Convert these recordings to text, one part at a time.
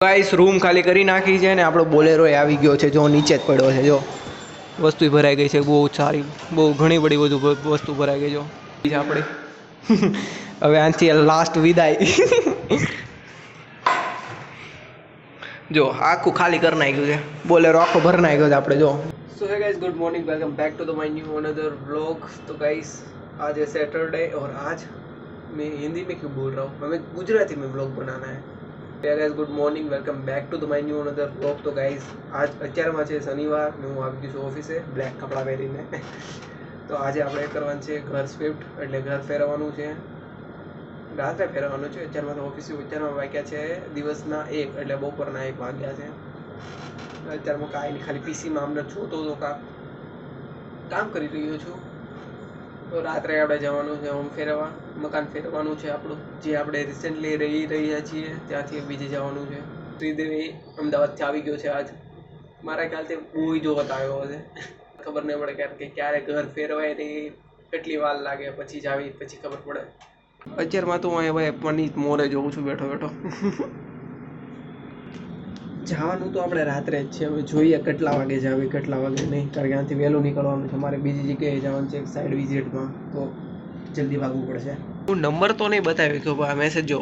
Guys room ખાલી કરી નાખી છે ને આપણો બોલેરો આવી ગયો છે, જો નીચે જ પડ્યો છે, જો વસ્તુ ભરાઈ ગઈ છે, બહુ સારી, બહુ ઘણી બધી વસ્તુ ભરાઈ ગઈ છે આપણે. હવે આથી લાસ્ટ વિદાય. જો આખું ખાલી કરી નાખ્યું છે, બોલેરો આખો ભરી નાખ્યો છે આપણે. જો so hey guys, good morning, welcome back to the my new another vlog. तो गाइस आज है सैटरडे और आज मैं हिंदी में क्यों बोल रहा हूँ, हमें गुजराती में व्लॉग बनाना है. Guys good morning, welcome back to the my new another vlog. तो गाइस आज 11 છે શનિવાર ને હું આવી ગયો છું ઓફિસે બ્લેક કપડાં પહેરીને. તો આજે આપણે કરવાનું છે ઘર સ્વિફ્ટ, એટલે ઘર ફેરવવાનું છે, રાત્રે ફેરવવાનું છે. અત્યારમાં તો ઓફિસે 11 વાગ્યા છે, દિવસના 1 એટલે બપોરના 1 વાગ્યા છે. અત્યારમાં કાંઈ નહીં, ખાલી પીસીમાં અમને જોતો તો કામ કરી રહ્યો છું. તો રાત્રે આપણે જવાનું છે હોમ ફેરવવા, મકાન ફેરવવાનું છે આપણું, જે આપણે રિસેન્ટલી રહી રહ્યા છીએ ત્યાંથી બીજે જવાનું છે. શ્રીદેવી અમદાવાદથી આવી ગયો છે આજ. મારા ખ્યાલથી મૂવી જોવા આવ્યો હશે, ખબર નહીં પડે કે ક્યારે ઘર ફેરવાય રહી, કેટલી વાર લાગે, પછી જ આવી પછી ખબર પડે. અત્યારમાં તો હું ભાઈ પનીત મોરે જોઉં છું બેઠો બેઠો. જવાનું તો આપણે રાત્રે જ છે, હવે જોઈએ કેટલા વાગે જાવી કેટલા વાગે નહીં, કારણ કે આનાથી વહેલું નીકળવાનું છે, મારે બીજી જગ્યાએ જવાનું છે સાઈડ વિઝિટમાં, તો જલ્દી ભાગવું પડશે. હું નંબર તો નહીં બતાવી કે मैसेज जो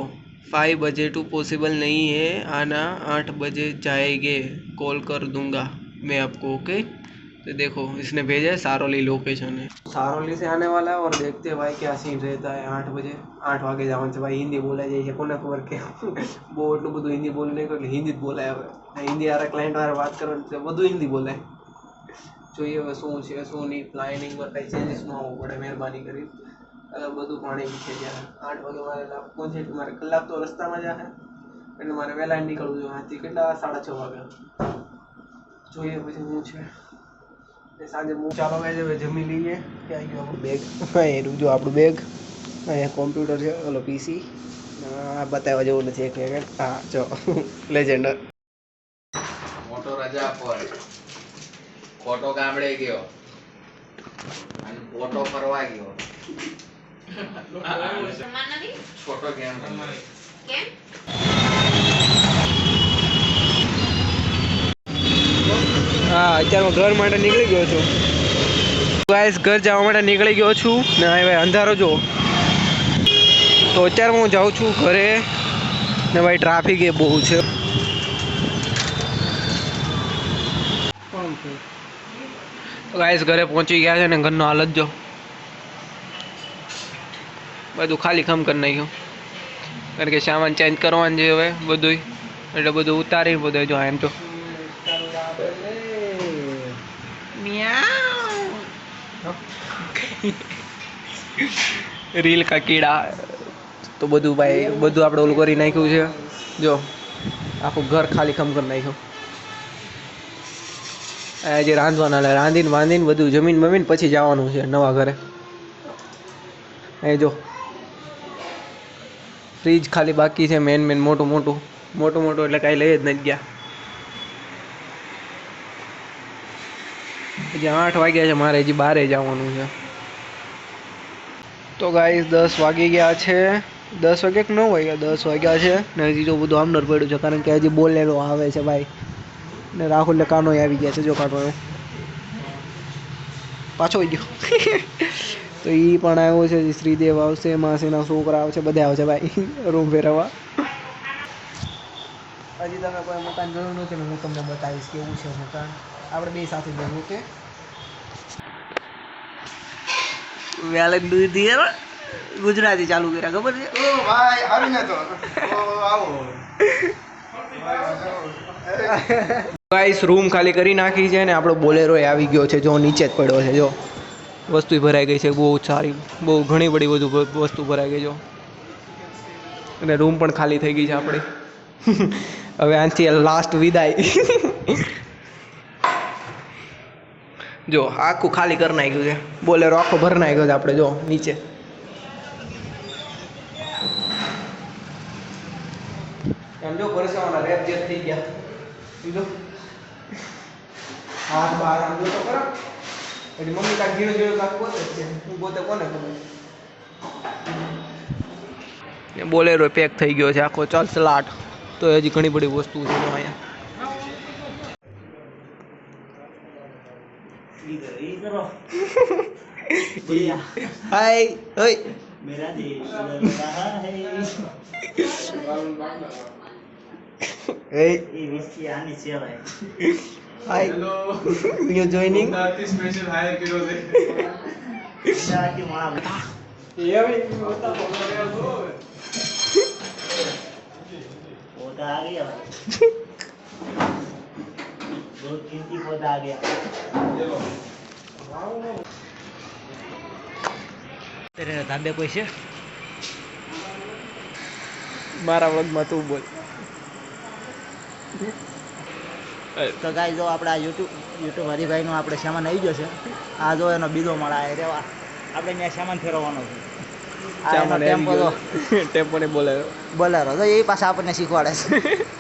5 बजे टू पॉसिबल नहीं है आना, 8 बजे जाएंगे, कॉल कर दूंगा मैं आपको. ओके, तो देखो इसने भेजा है सारोली लोकेशन है, सारोली से आने वाला है और देखते हैं भाई क्या सीन रहता है. 8 बजे 8 વાગે જવાનું છે ભાઈ. હિન્દી બોલાઈ જાય છે, કોને ખબર કે બહુ એટલું બધું હિન્દી બોલી નહીં, એટલે હિન્દી જ બોલાય. હવે હિન્દી વાળા ક્લાયન્ટ વાળા વાત કરવાની છે, બધું હિન્દી બોલાય. જોઈએ હવે શું છે શું નહીં, પ્લાનિંગમાં કંઈ ચેન્જીસ ન આવવું પડે મહેરબાની કરી. બધું પાણી છે જ્યારે 8 વાગે મારે પહોંચે, મારે કલાક તો રસ્તામાં જ આવે, એટલે મારે વહેલા નીકળવું જોઈએ. આથી કેટલા 6:30 વાગે. જોઈએ પછી શું છે સાંજે. ચાલો ગાઈસ હવે જમી લઈએ. ક્યાં ગયું આપણું બેગ? હા એ જો આપણું બેગ, અહીંયા કોમ્પ્યુટર છે, ઓલો પીસી બતાવવા જેવું નથી એક મિનિટ. હા જો લેજેન્ડ. મોટો રજા પર ખોટો ગામડે ગયો અને ખોટો ફરવા ગયો. છોટો કેમ હા અત્યારમાં ઘર માટે નીકળી ગયો છું ગાઈસ. ઘર જવા માટે નીકળી ગયો છું ને હવે અંધારો જો, તો અત્યારે હું જાઉં છું ઘરે ને ભાઈ ટ્રાફિક એ બહુ છે. તો ગાઈસ ઘરે પહોંચી ગયા છે ને ઘરનો હાલત જો, બધું ખાલી ખમ કરી નાખ્યું, કારણ કે સામાન ચેન્જ કરવાનું છે હવે બધું, એટલે બધું ઉતારી બધું જો એમ તો રીલ કા કીડા. તો બધું ભાઈ બધું આપણે ઓલું કરી નાખ્યું છે, જો આખું ઘર ખાલી ખમ કરી નાખ્યું. આજે રાંધવાના, રાંધીને બધું જમીન બમીન પછી જવાનું છે નવા ઘરે. એ જો ફ્રીજ ખાલી બાકી છે, મેન મોટું એટલે કાંઈ લઈ જ નથી ગયા. હજી 8 વાગ્યા છે, મારે હજી બહાર જવાનું છે. તો ગાઈસ 10 વાગી ગયા છે, 10 વાગે કે 9 વાગ્યા, 10 વાગ્યા છે ને હજી તો બધું આમનર પડ્યું છે, કારણ કે હજી બોલેરો આવે છે ભાઈ. ને રાહુલ કાનો આવી ગયા છે, જો કાનો પાછો ગયો. તો એ પણ આવ્યો છે, શ્રીદેવ આવશે, માસીના છોકરા આવશે, બધા આવશે ભાઈ રૂમ ફેરવવા. હજી તમે કોઈ મકાન જોયું નથી ને હું તમને બતાવીશ કેવું છે મકાન, આપણે બે સાથે જવું. ઓકે, ગુજરાતી ચાલુ કર્યા ખબર છે? ઓ ભાઈ આવીને તો આવો. ગાઈસ રૂમ ખાલી કરી નાખી છે ને આપણો બોલેરો આવી ગયો છે, જો નીચે જ પડ્યો છે, જો વસ્તુ ભરાઈ ગઈ છે, બહુ સારી, બહુ ઘણી બધી વસ્તુ ભરાઈ ગઈ છે, અને રૂમ પણ ખાલી થઈ ગઈ છે આપણી. હવે આનાથી લાસ્ટ વિદાય. જો આખું ખાલી કરી નાખ્યું છે, બોલેરો આખો ભરી નાખ્યો છે આપણે. જો નીચે એમ જો પરસેવાના રેપ જેટ થઈ ગયા, જો હાથ બહાર આમ જો તો ખરા. એટલે મમ્મી કાંઈક ધીરે ધીરે કાંઈક પોતે જ છે, હું પોતે કોને ખબર. બોલેરો પેક થઈ ગયો છે આખો, ચાલ સલાટ. તો હજી ઘણી બધી વસ્તુ છે જો અહીંયા હાય ઓય मेरा देश बदल रहा है hey ये विस्की आनी चाहिए hi you joining स्पेशल हायर किलो दे क्या की मारा ये भाई बता पौधा आ गया भाई बहुत कीमती पौधा आ गया तेरे ધાબે કોઈ છે મારા વ્લોગમાં તું બોલ તો ગાઈ જો આપણા યુટ્યુબ હરિભાઈનો આપણે સામાન આવી ગયો છે આ જો એનો બીજો માળ આ રેવા આપણે ત્યાં સામાન ફેરવવાનો છે આ એનો ટેમ્પો જો ટેમ્પો ને બોલાવ્યો બોલેરો તો એ પાછા આપણને શીખવાડે છે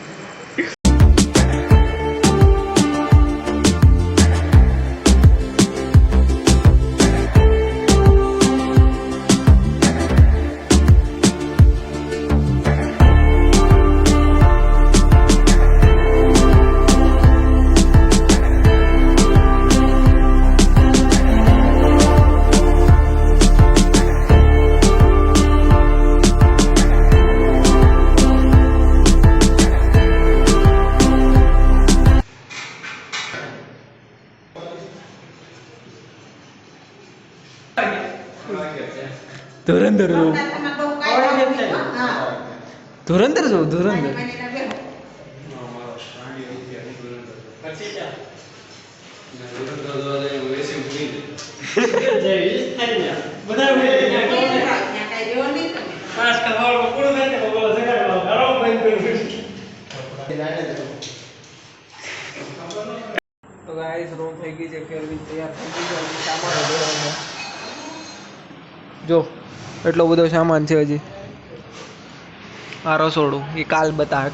ધુરંધર જો ધુરંધર જો ધુરંધર તો ગાઈસ રૂમ થઈ ગઈ છે ફેરવી તૈયાર થઈ ગઈ છે સામાન ભરવાનો જો એટલો બધો સામાન છે હજી આ રસોડું એ કાલ બતાવે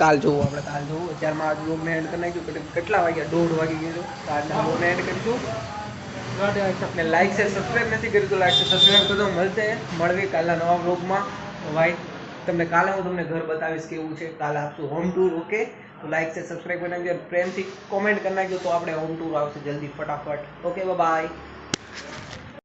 કાલ જોવું આપણે કાલ જોવું અત્યારમાં આજ બ્લોગને એન્ડ કરી નાખ્યું કેટલા વાગ્યા 1:30 વાગી ગયો તો આજના બ્લોગને એન્ડ કરીશું ને લાઈક છે સબસ્ક્રાઈબ નથી કર્યું તો લાઈક છે સબસ્ક્રાઈબ કરજો મળવી કાલના નવા બ્લોગમાં ભાઈ તમને કાલે હું તમને ઘર બતાવીશ કેવું છે કાલે આપશું હોમ ટૂર ઓકે તો લાઈક છે સબસ્ક્રાઈબ કરી નાખજો પ્રેમથી કોમેન્ટ કરી નાખજો તો આપણે હોમ ટૂર આવશે જલ્દી ફટાફટ ઓકે બાય